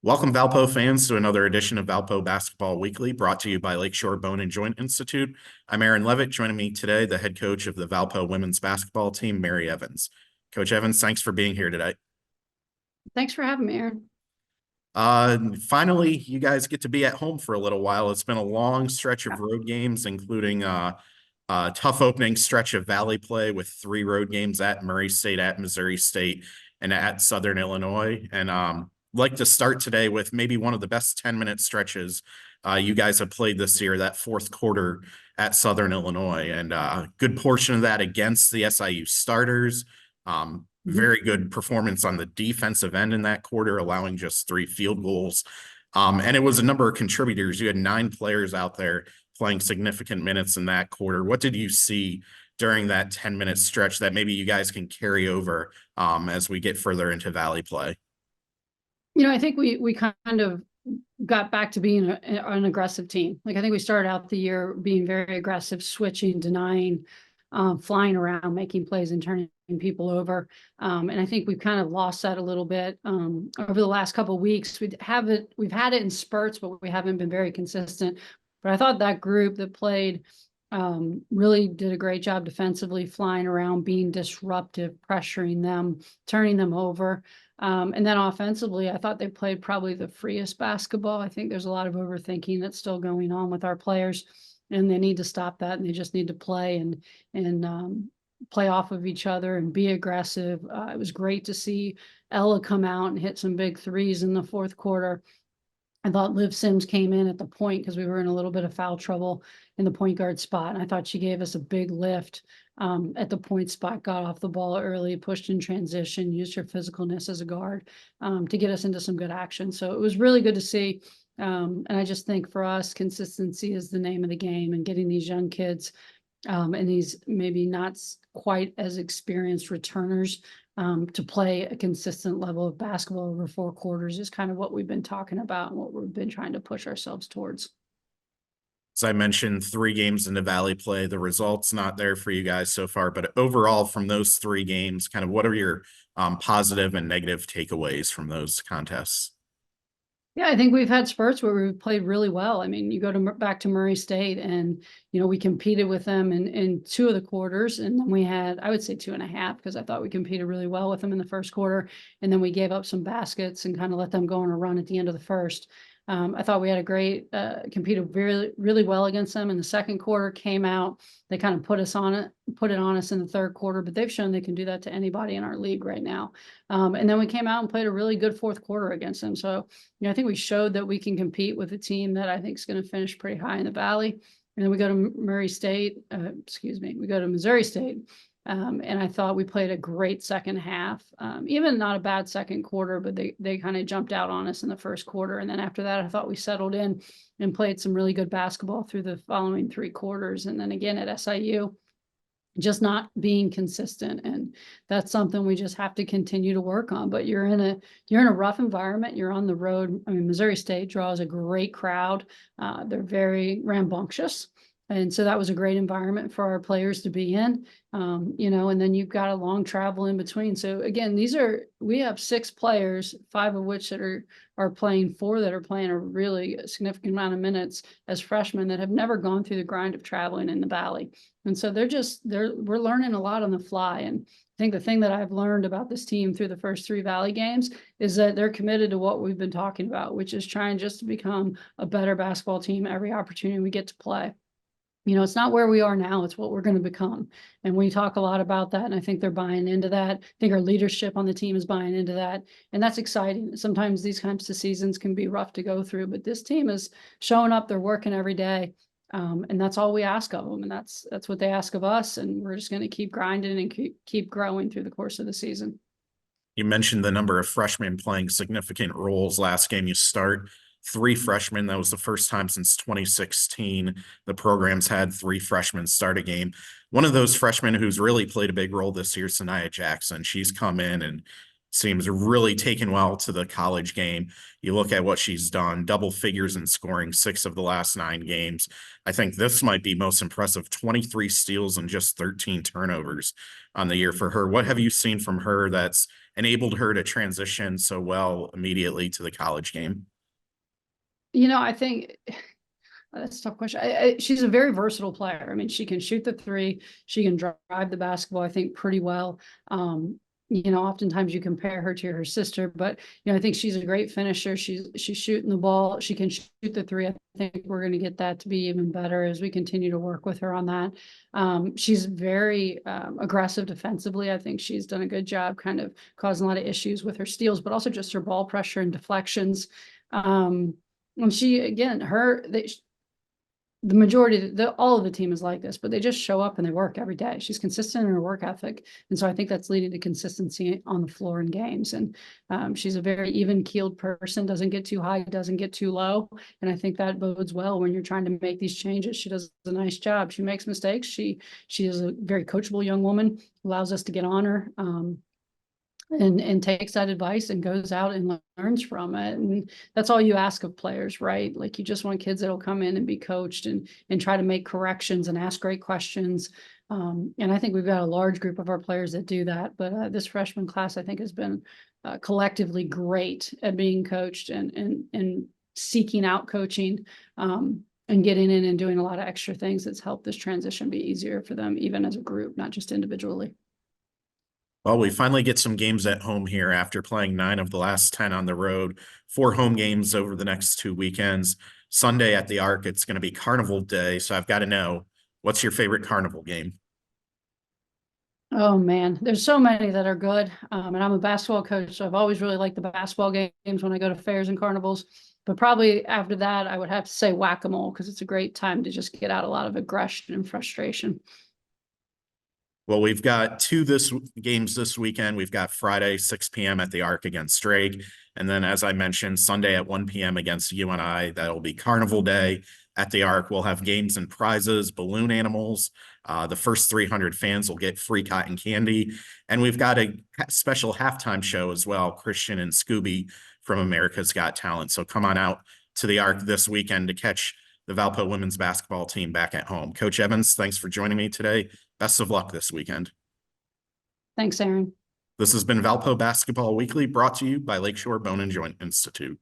Welcome, Valpo fans, to another edition of Valpo Basketball Weekly, brought to you by Lakeshore Bone and Joint Institute. I'm Aaron Levitt. Joining me today, the head coach of the Valpo women's basketball team, Mary Evans. Coach Evans, thanks for being here today. Thanks for having me, Aaron. Finally, you guys get to be at home for a little while. It's been a long stretch of road games, including a tough opening stretch of Valley play with 3 road games at Murray State, at Missouri State, and at Southern Illinois. And like to start today with maybe one of the best 10-minute stretches you guys have played this year, that fourth quarter at Southern Illinois, and a good portion of that against the SIU starters. Very good performance on the defensive end in that quarter, allowing just 3 field goals. And it was a number of contributors. You had 9 players out there playing significant minutes in that quarter. What did you see during that 10-minute stretch that maybe you guys can carry over as we get further into Valley play? I think we kind of got back to being an aggressive team. I think we started out the year being very aggressive, switching, denying, flying around, making plays and turning people over. And I think we've kind of lost that a little bit over the last couple of weeks. We've had it in spurts, but we haven't been very consistent. But I thought that group that played really did a great job defensively, flying around, being disruptive, pressuring them, turning them over. And then offensively, I thought they played probably the freest basketball. I think there's a lot of overthinking that's still going on with our players, and they need to stop that, and they just need to play and play off of each other and be aggressive. It was great to see Ella come out and hit some big threes in the fourth quarter. I thought Liv Sims came in at the point because we were in a little bit of foul trouble in the point guard spot. And I thought she gave us a big lift at the point spot, got off the ball early, pushed in transition, used her physicalness as a guard to get us into some good action. So it was really good to see. And I just think for us, consistency is the name of the game, and getting these young kids and these maybe not quite as experienced returners to play a consistent level of basketball over 4 quarters is kind of what we've been talking about and what we've been trying to push ourselves towards. As I mentioned, 3 games into Valley play, the results not there for you guys so far, but overall from those 3 games, kind of what are your positive and negative takeaways from those contests? Yeah, I think we've had spurts where we've played really well. I mean, you go back to Murray State, and we competed with them in 2 of the quarters, and then we had, I would say 2.5, because I thought we competed really well with them in the first quarter, and then we gave up some baskets and kind of let them go on a run at the end of the first. I thought we had a great competed really, really well against them in the second quarter. Came out, they kind of put it on us in the third quarter, but they've shown they can do that to anybody in our league right now. And then we came out and played a really good fourth quarter against them. So I think we showed that we can compete with a team that I think is going to finish pretty high in the Valley. And then we go to Missouri State. And I thought we played a great second half, even not a bad second quarter, but they kind of jumped out on us in the first quarter. And then after that, I thought we settled in and played some really good basketball through the following 3 quarters. And then again at SIU, just not being consistent. And that's something we just have to continue to work on. But you're in a rough environment. You're on the road. I mean, Missouri State draws a great crowd. They're very rambunctious. And so that was a great environment for our players to be in, and then you've got a long travel in between. So again, we have 6 players, 5 of which that are playing, 4 that are playing a really significant amount of minutes as freshmen that have never gone through the grind of traveling in the Valley. And so we're learning a lot on the fly. And I think the thing that I've learned about this team through the first 3 Valley games is that they're committed to what we've been talking about, which is trying just to become a better basketball team every opportunity we get to play. It's not where we are now, it's what we're going to become. And we talk a lot about that. And I think they're buying into that. I think our leadership on the team is buying into that. And that's exciting. Sometimes these kinds of seasons can be rough to go through, but this team is showing up, they're working every day. And that's all we ask of them. And that's what they ask of us. And we're just going to keep grinding and keep growing through the course of the season. You mentioned the number of freshmen playing significant roles. Last game you start 3 freshmen. That was the first time since 2016 the program's had 3 freshmen start a game. One of those freshmen who's really played a big role this year, Sanaya Jackson. She's come in and seems really taken well to the college game. You look at what she's done, double figures in scoring 6 of the last 9 games. I think this might be most impressive, 23 steals and just 13 turnovers on the year for her. What have you seen from her that's enabled her to transition so well immediately to the college game? I think that's a tough question. She's a very versatile player. I mean, she can shoot the three, she can drive the basketball, I think, pretty well. Oftentimes you compare her to her sister, but I think she's a great finisher. She's shooting the ball. She can shoot the three. I think we're going to get that to be even better as we continue to work with her on that. She's very aggressive defensively. I think she's done a good job kind of causing a lot of issues with her steals, but also just her ball pressure and deflections. And she, again, the majority, all of the team is like this, but they just show up and they work every day. She's consistent in her work ethic. And so I think that's leading to consistency on the floor in games. And she's a very even keeled person, doesn't get too high, doesn't get too low. And I think that bodes well when you're trying to make these changes. She does a nice job. She makes mistakes. She is a very coachable young woman, allows us to get on her. And takes that advice and goes out and learns from it. And that's all you ask of players, right? Like you just want kids that'll come in and be coached and try to make corrections and ask great questions. And I think we've got a large group of our players that do that. But this freshman class, I think, has been collectively great at being coached and seeking out coaching. And getting in and doing a lot of extra things that's helped this transition be easier for them, even as a group, not just individually. Well, we finally get some games at home here after playing 9 of the last 10 on the road. 4 home games over the next 2 weekends. Sunday at the Arc, it's going to be Carnival Day. So I've got to know, what's your favorite Carnival game? Oh man, there's so many that are good. And I'm a basketball coach, so I've always really liked the basketball games when I go to fairs and carnivals. But probably after that, I would have to say whack-a-mole because it's a great time to just get out a lot of aggression and frustration. Well, we've got games this weekend. We've got Friday, 6 p.m. at the Arc against Drake. And then, as I mentioned, Sunday at 1 p.m. against UNI. That'll be Carnival Day at the Arc. We'll have games and prizes, balloon animals. The first 300 fans will get free cotton candy. And we've got a special halftime show as well, Christian and Scooby from America's Got Talent. So come on out to the Arc this weekend to catch the Valpo women's basketball team back at home. Coach Evans, thanks for joining me today. Best of luck this weekend. Thanks, Aaron. This has been Valpo Basketball Weekly, brought to you by Lakeshore Bone and Joint Institute.